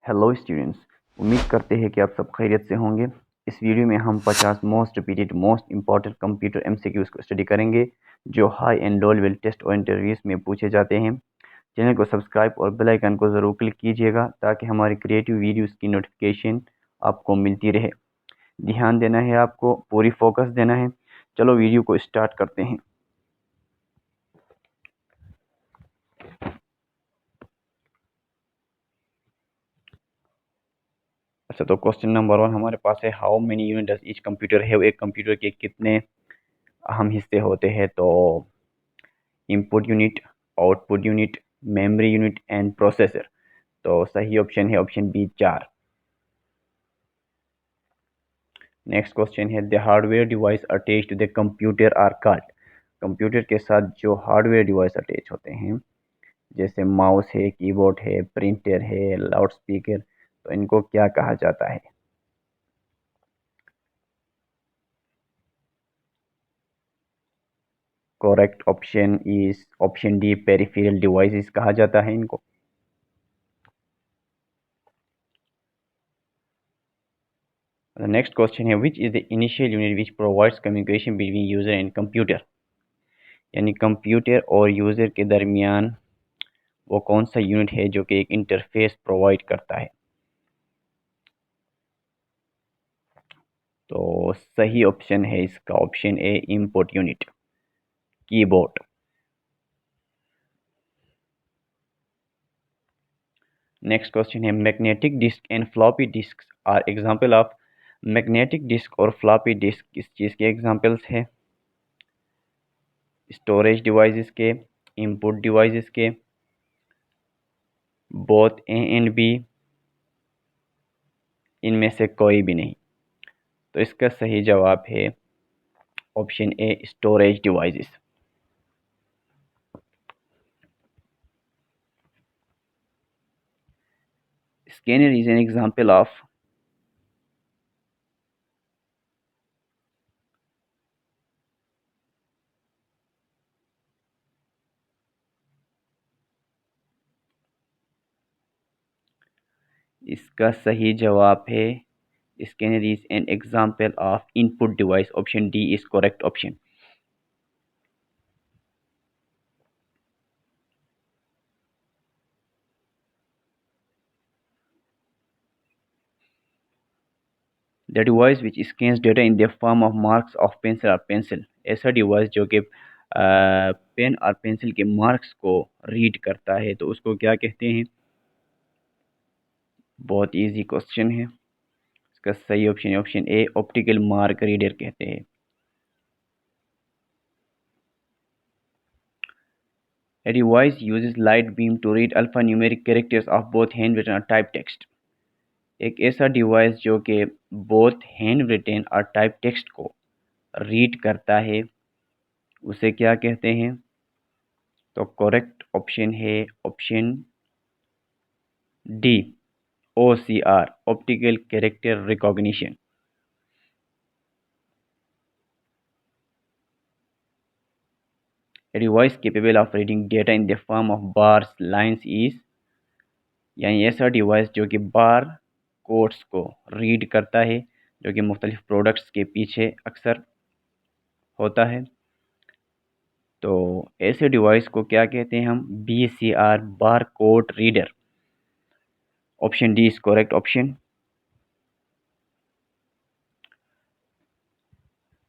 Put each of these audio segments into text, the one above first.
Hello students, उम्मीद करते हैं कि आप सब खैरियत से होंगे। इस वीडियो में हम 50 most repeated most important computer MCQs को स्टडी करेंगे जो high and low level test और इंटरव्यूज़ में पूछे जाते हैं। चैनल को सब्सक्राइब और बेल आइकन को ज़रूर क्लिक कीजिएगा ताकि हमारी क्रिएटिव वीडियोज़ की नोटिफिकेशन आपको मिलती रहे। ध्यान देना है, आपको पूरी फोकस देना है। चलो वीडियो को स्टार्ट करते हैं। अच्छा, तो क्वेश्चन नंबर 1 हमारे पास है, how many unit does each computer have. एक कंप्यूटर के कितने अहम हिस्से होते हैं? तो input unit, output unit, memory unit and processor. तो सही ऑप्शन है ऑप्शन बी 4। नेक्स्ट क्वेश्चन है, the hardware device attach to the computer are called. Computer के साथ जो हार्डवेयर डिवाइस अटैच होते हैं जैसे माउस है, कीबोर्ड है, प्रिंटर है, लाउड स्पीकर, तो इनको क्या कहा जाता है? Correct option is option D, peripheral devices कहा जाता है इनको। The next question है, which is the initial unit which provides communication between user and computer। यानी कंप्यूटर और यूज़र के दरमियान वो कौन सा यूनिट है जो कि एक इंटरफेस प्रोवाइड करता है? तो सही ऑप्शन है इसका option A, input unit, keyboard. Next question है, magnetic disk and floppy disk are example of. Magnetic disk और फ्लॉपी डिस्क किस चीज़ के एग्जांपल्स है? स्टोरेज डिवाइसेस के, इनपुट डिवाइसेस के, बोथ ए एंड बी, इनमें से कोई भी नहीं। तो इसका सही जवाब है option A, storage devices. Scanner is an example of. इसका सही जवाब है, scanner is an example of input device. Option D is correct option. The device which scans data in the form of marks of pencil और pencil. ऐसा device जो कि pen और pencil के मार्क्स को रीड करता है तो उसको क्या कहते हैं? बहुत इजी क्वेश्चन है। इसका सही ऑप्शन है ऑप्शन ए, ऑप्टिकल मार्क रीडर कहते हैं। A device uses light beam to read alphanumeric characters of both handwritten और typed text। एक ऐसा डिवाइस जो कि बोथ हैंड रिटेन और टाइप टेक्स्ट को रीड करता है उसे क्या कहते हैं? तो करेक्ट ऑप्शन है option D, OCR, optical character recognition. A device capable of reading data in the form of bars lines is। यानी ऐसा डिवाइस जो कि बार कोड्स को रीड करता है जो कि मुख्तलिफ प्रोडक्ट्स के पीछे अक्सर होता है। तो ऐसे डिवाइस को क्या कहते हैं हम? BCR, bar code reader. Option D is correct option.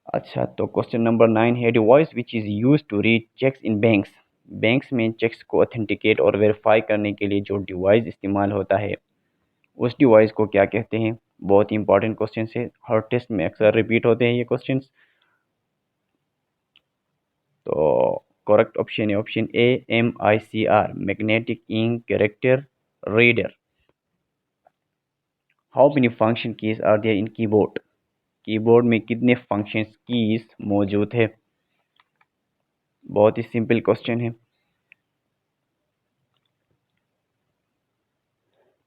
अच्छा, तो क्वेश्चन नंबर 9 है, device which is use to read cheques in banks. Banks में चेक्स को ऑथेंटिकेट और वेरीफाई करने के लिए जो डिवाइस इस्तेमाल होता है उस डिवाइस को क्या कहते हैं? बहुत इंपॉर्टेंट क्वेश्चन है, हर टेस्ट में अक्सर रिपीट होते हैं ये क्वेश्चंस। तो करेक्ट ऑप्शन है option A, MICR, magnetic ink character reader. How many function keys are there in keyboard. Keyboard में कितने फंक्शंस कीज मौजूद है? बहुत ही सिंपल क्वेश्चन है।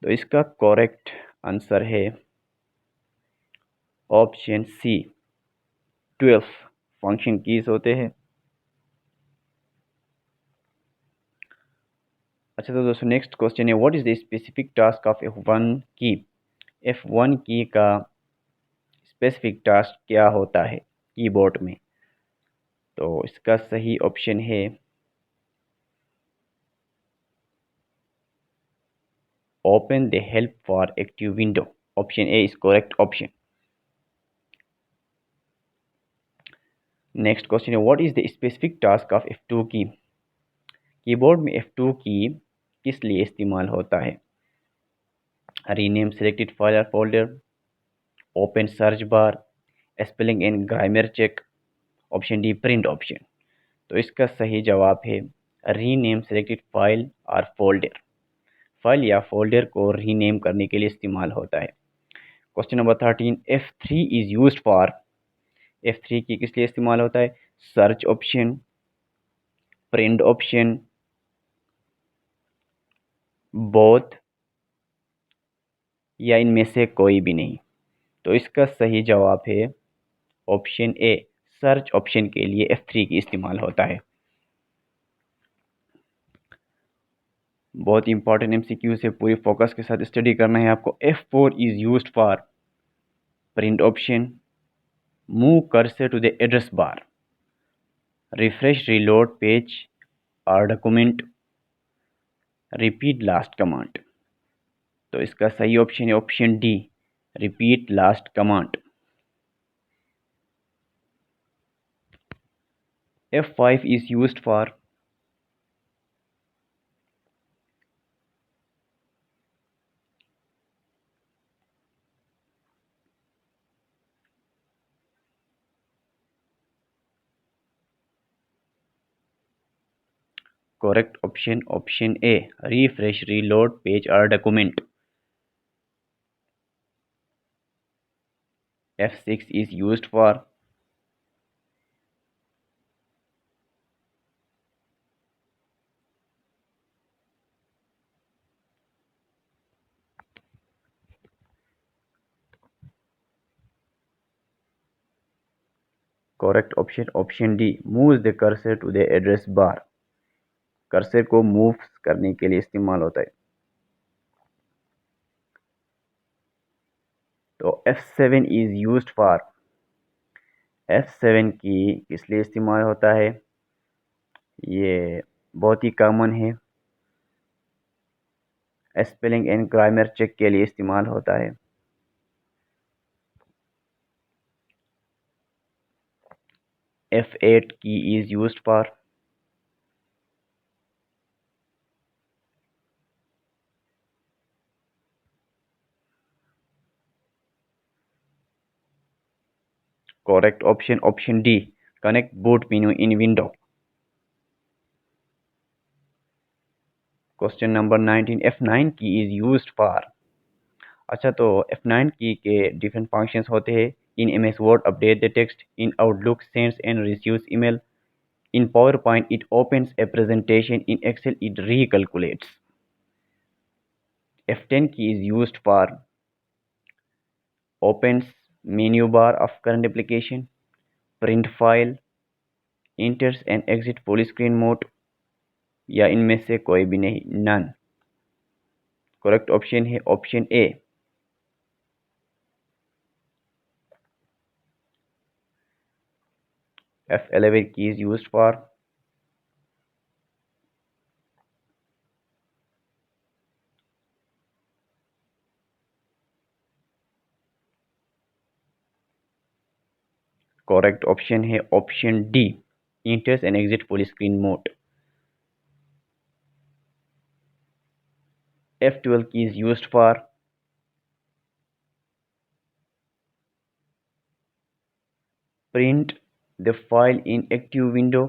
तो इसका करेक्ट आंसर है ऑप्शन सी, 12 फंक्शन कीज होते हैं। अच्छा तो दोस्तों नेक्स्ट क्वेश्चन है, what is the specific task of F1 की। F1 की का स्पेसिफिक टास्क क्या होता है कीबोर्ड में। तो इसका सही ऑप्शन है open the help for active window. Option A is correct option. Next question है, what is the specific task of F2 key. Keyboard में F2 की किस लिए इस्तेमाल होता है। रीनेम सेलेक्टेड फाइल और folder, open search bar, spelling and grammar check, option D print option. तो इसका सही जवाब है रीनेम सेलेक्टेड फाइल और फोल्डर। फाइल या फोल्डर को रीनेम करने के लिए इस्तेमाल होता है। Question number 13, F3 is used for. F3 की किस लिए इस्तेमाल होता है। Search option, print option, both, या इनमें से कोई भी नहीं। तो इसका सही जवाब है ऑप्शन ए, सर्च ऑप्शन के लिए F3 की इस्तेमाल होता है। बहुत इंपॉर्टेंट MCQ से पूरी फोकस के साथ स्टडी करना है आपको। F4 is used for print option, move cursor to the address bar, refresh reload page और डॉक्यूमेंट, रिपीट लास्ट कमांड। तो इसका सही ऑप्शन है option D, repeat last command. F5 is used for correct option A, refresh reload page or document. F6 is used for correct option D, moves the cursor to the address bar। Cursor को move करने के लिए इस्तेमाल होता है। तो F7 is used for। F7 की किस लिए इस्तेमाल होता है। ये बहुत ही कॉमन है, स्पेलिंग एंड ग्रामर चेक के लिए इस्तेमाल होता है। F8 की is used for correct option D, connect boot menu in window। Question number 19, F9 की इज यूज्ड फॉर। अच्छा तो F9 की के डिफरेंट फंक्शंस होते हैं। In MS word update the text, in outlook sends and receives email, in power point it opens a presentation, in excel it recalculates। F10 key is used for opens menu bar of current application, print file, enters and exit full screen mode, या इनमें से कोई भी नहीं, none. Correct option है option A. F11 key is used for correct option है option D, enters and exit full screen mode। F12 की is used for print the file in active window,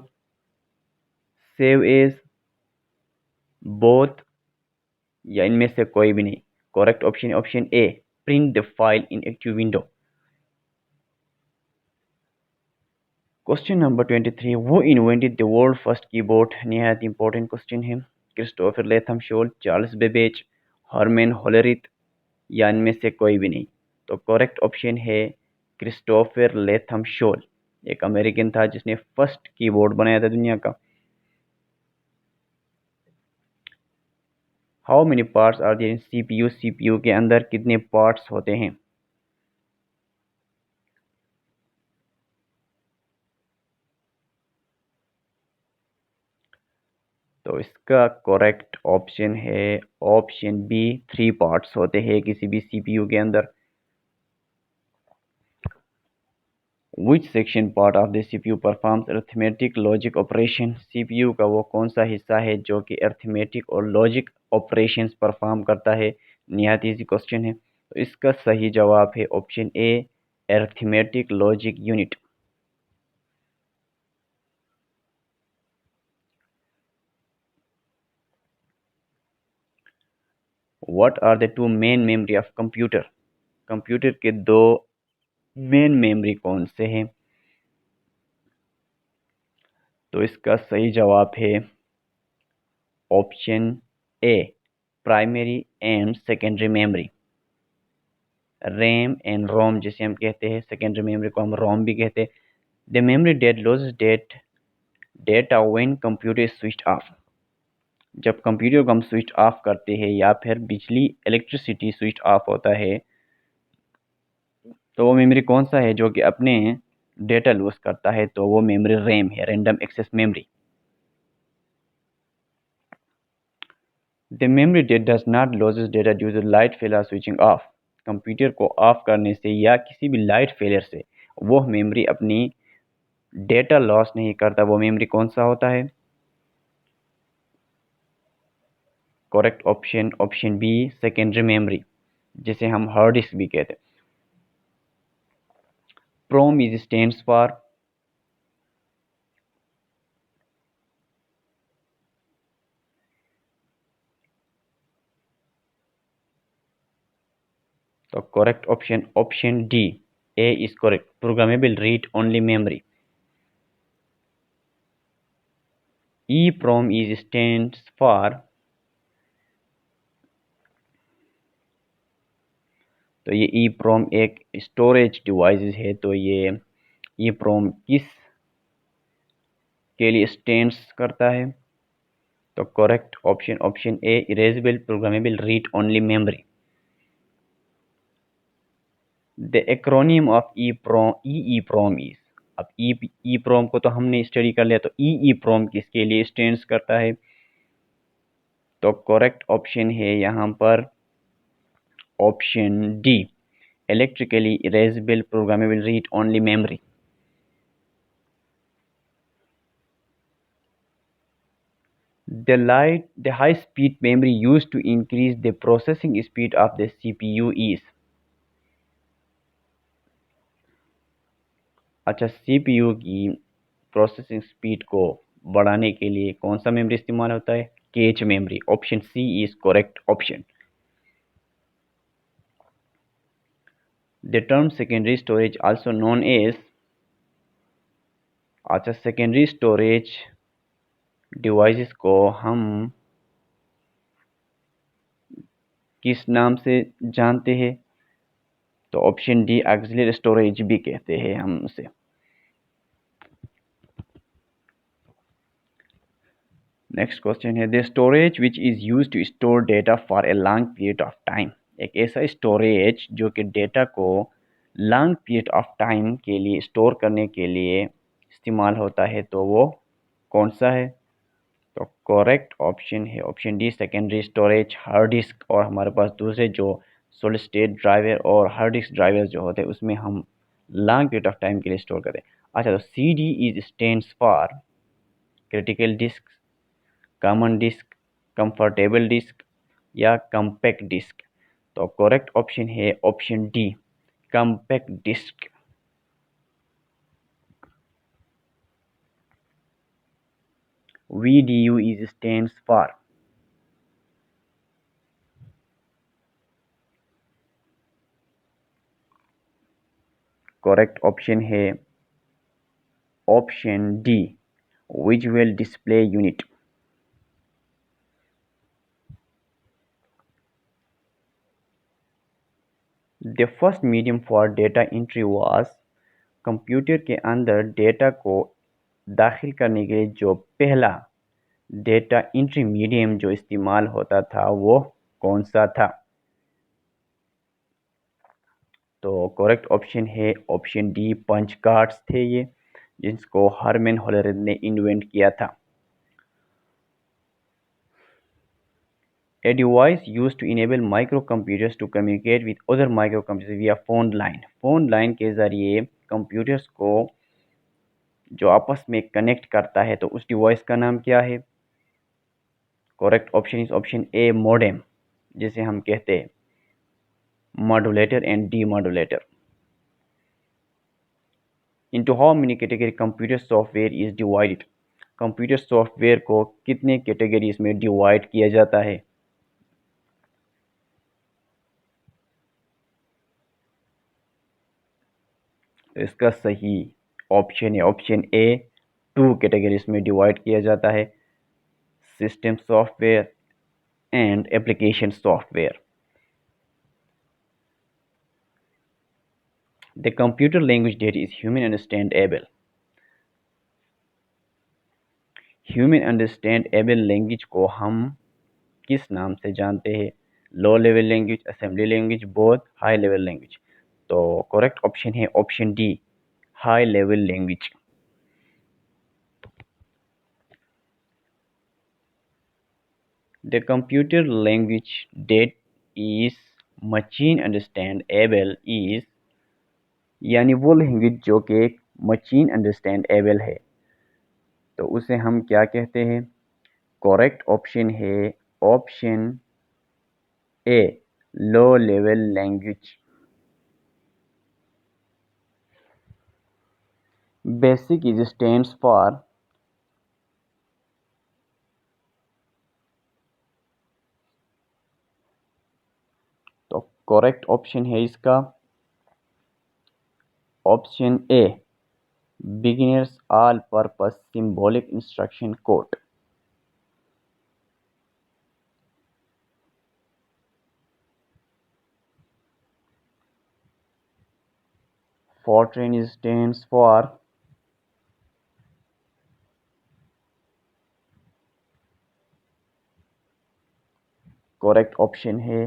save as, both, या इनमें से कोई भी नहीं। Correct option option A, print the file in active window. Question number 23, वो invented the world first keyboard. निहायत important question है। Christopher Latham शोल, Charles Babbage, हरमैन होलरिथ, या इनमें से कोई भी नहीं। तो करेक्ट ऑप्शन है क्रिस्टोफर लेथम शोल। एक अमेरिकन था जिसने फर्स्ट कीबोर्ड बनाया था दुनिया का। How many parts are there in CPU, CPU के अंदर कितने पार्ट्स होते हैं? तो इसका करेक्ट ऑप्शन है ऑप्शन बी, 3 पार्ट्स होते हैं किसी भी सीपीयू के अंदर। Which section part of the CPU performs arithmetic logic operation, CPU का वो कौन सा हिस्सा है जो कि अरिथमेटिक और लॉजिक ऑपरेशंस परफॉर्म करता है? निहायत इजी क्वेश्चन है। तो इसका सही जवाब है option A, arithmetic logic unit. What are the two main memory of computer, computer के दो मेन मेमोरी कौन से हैं? तो इसका सही जवाब है option A, primary and secondary memory. RAM and ROM जिसे हम कहते हैं, सेकेंडरी मेमोरी को हम रोम भी कहते हैं। The memory that loses data when computer switch off, जब कंप्यूटर को हम स्विच ऑफ करते हैं या फिर बिजली इलेक्ट्रिसिटी स्विच ऑफ होता है, तो वो मेमोरी कौन सा है जो कि अपने डेटा लूज करता है? तो वो मेमोरी रैम है, random access memory. The memory that does not loses data due to light failure switching off, computer को ऑफ करने से या किसी भी लाइट फेलियर से वो मेमोरी अपनी डेटा लॉस नहीं करता, वो मेमोरी कौन सा होता है? Correct option option B, secondary memory, जिसे हम हार्ड डिस्क भी कहते हैं। प्रोम इज स्टैंड्स फॉर, तो correct option option D, A is correct, programmable read only memory. EPROM is stands for, तो ये ई प्रोम एक स्टोरेज डिवाइस है, तो ये ई प्रोम किस के लिए स्टैंड्स करता है? तो correct option option A, erasable programmable read only memory. The acronym of EPROM is, अब ई प्रोम को तो हमने स्टडी कर लिया, तो ई प्रोम किसके लिए स्टैंड्स करता है? तो करेक्ट ऑप्शन है यहाँ पर option D, electrically erasable programmable read only memory. The high speed memory used to increase the processing speed of the CPU is, अच्छा सीपीयू की प्रोसेसिंग स्पीड को बढ़ाने के लिए कौन सा मेमोरी इस्तेमाल होता है? Cache memory. Option C is correct option. The term secondary storage also known as, अच्छा सेकेंडरी स्टोरेज डिवाइसेस को हम किस नाम से जानते हैं? तो ऑप्शन डी, ऑक्सिलरी स्टोरेज भी कहते हैं हम उसे। नेक्स्ट क्वेश्चन है, the storage which is use to store data for a long period of time, एक ऐसा स्टोरेज जो कि डेटा को लॉन्ग पीरियड ऑफ टाइम के लिए स्टोर करने के लिए इस्तेमाल होता है, तो वो कौन सा है? तो करेक्ट ऑप्शन है option D, secondary storage, hard disk. और हमारे पास दूसरे जो सॉलिड स्टेट ड्राइवर और हार्ड डिस्क ड्राइवर जो होते हैं उसमें हम लॉन्ग पीरियड ऑफ टाइम के लिए स्टोर करते हैं। अच्छा, तो C D is stands for critical disk, common disk, comfortable disk या कम्पैक्ट डिस्क? तो करेक्ट ऑप्शन है option D, compact disk. VDU is stands for, correct option है option D, visual display unit. The first medium for data entry was, computer के अंदर data को दाखिल करने के लिए जो पहला डेटा एंट्री मीडियम जो इस्तेमाल होता था वो कौन सा था? तो करेक्ट ऑप्शन है ऑप्शन डी, पंच कार्ड्स थे ये, जिसको हरमैन होलरेड ने इन्वेंट किया था। A device used to enable microcomputers to communicate with other microcomputers via phone line। Phone line के जरिए कंप्यूटर्स को जो आपस में कनेक्ट करता है, तो उस डिवाइस का नाम क्या है? Correct option is option A, modem, जिसे हम कहते हैं modulator and demodulator. Into how many category computer software is divided? Computer software को कितने कैटेगरीज में डिवाइड किया जाता है? तो इसका सही ऑप्शन है ऑप्शन ए, टू कैटेगरीज में डिवाइड किया जाता है, system software and application software. The computer language that is human understandable. Human understandable language को हम किस नाम से जानते हैं? लो level language, assembly language, both, high level language. तो करेक्ट ऑप्शन है option D, high level language. The computer language that is machine understandable is, यानी वो लैंग्वेज जो कि मशीन अंडरस्टैंडेबल है, तो उसे हम क्या कहते हैं? करेक्ट ऑप्शन है option A, low level language. BASIC is stands for, तो करेक्ट ऑप्शन है इसका option A, beginners all purpose symbolic instruction code. Fortran stands for, correct option है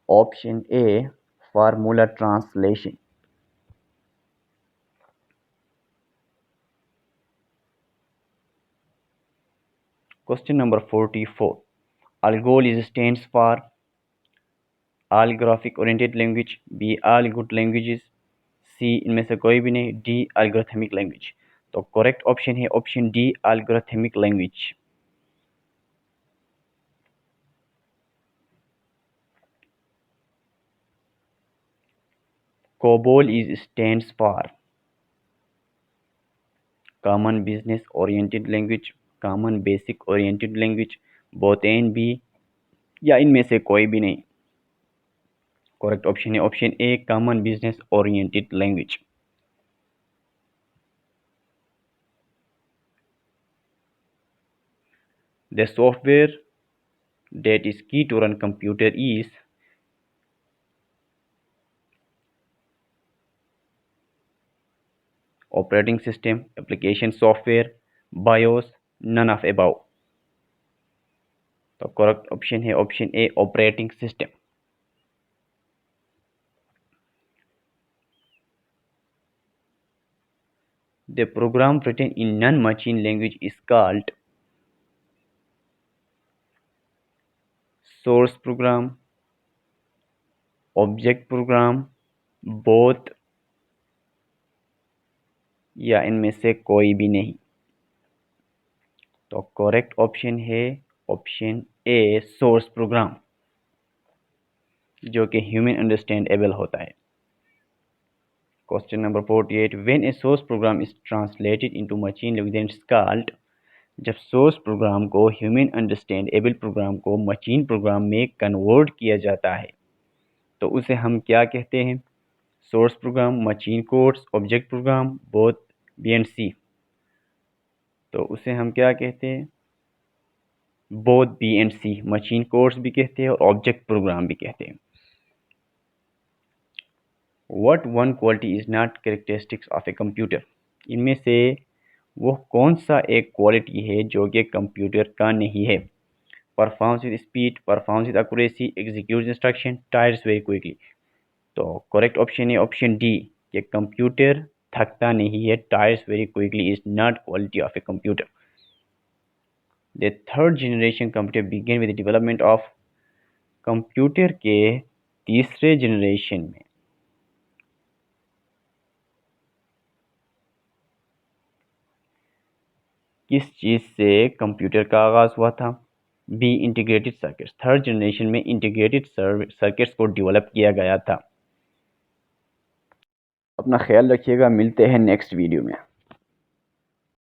option A, formula translation. Question number 44, ALGOL is stands for all graphic oriented language, B all good languages, C इनमें से कोई भी नहीं, D algorithmic language. तो correct option है option D, algorithmic language. COBOL is stands for Common Business Oriented Language, Common Basic Oriented Language, both A and B, या इनमें से कोई भी नहीं। करेक्ट ऑप्शन है option A, common business oriented language. The software that is key to run computer is operating system, application software, BIOS, none of above। तो correct option है option A, operating system. The program written in non-machine language is called source program, object program, both, या इनमें से कोई भी नहीं। तो correct option है ऑप्शन ए, सोर्स प्रोग्राम, जो कि ह्यूमन अंडरस्टैंडेबल होता है। Question number 48, when a source program is translated into machine language then it's called. जब सोर्स प्रोग्राम को, ह्यूमन अंडरस्टैंडेबल प्रोग्राम को मशीन प्रोग्राम में कन्वर्ट किया जाता है, तो उसे हम क्या कहते हैं? Source program, machine codes, object program, both, B and C. तो उसे हम क्या कहते हैं? Both B and C, machine codes भी कहते हैं और ऑब्जेक्ट प्रोग्राम भी कहते हैं। What one quality is not characteristics of a computer? इनमें से वो कौन सा एक क्वालिटी है जो कि कंप्यूटर का नहीं है? Performs with speed, performs with accuracy, execute instruction, tires very quickly. तो करेक्ट ऑप्शन है ऑप्शन डी कि कंप्यूटर थकता नहीं है, tires very quickly is not quality of a computer. The third generation computer begin with development of, computer के तीसरे generation में किस चीज़ से कंप्यूटर का आगाज़ हुआ था? Be integrated circuits, third generation में इंटीग्रेटेड सर्किट्स को डेवलप किया गया था। अपना ख्याल रखिएगा, मिलते हैं नेक्स्ट वीडियो में।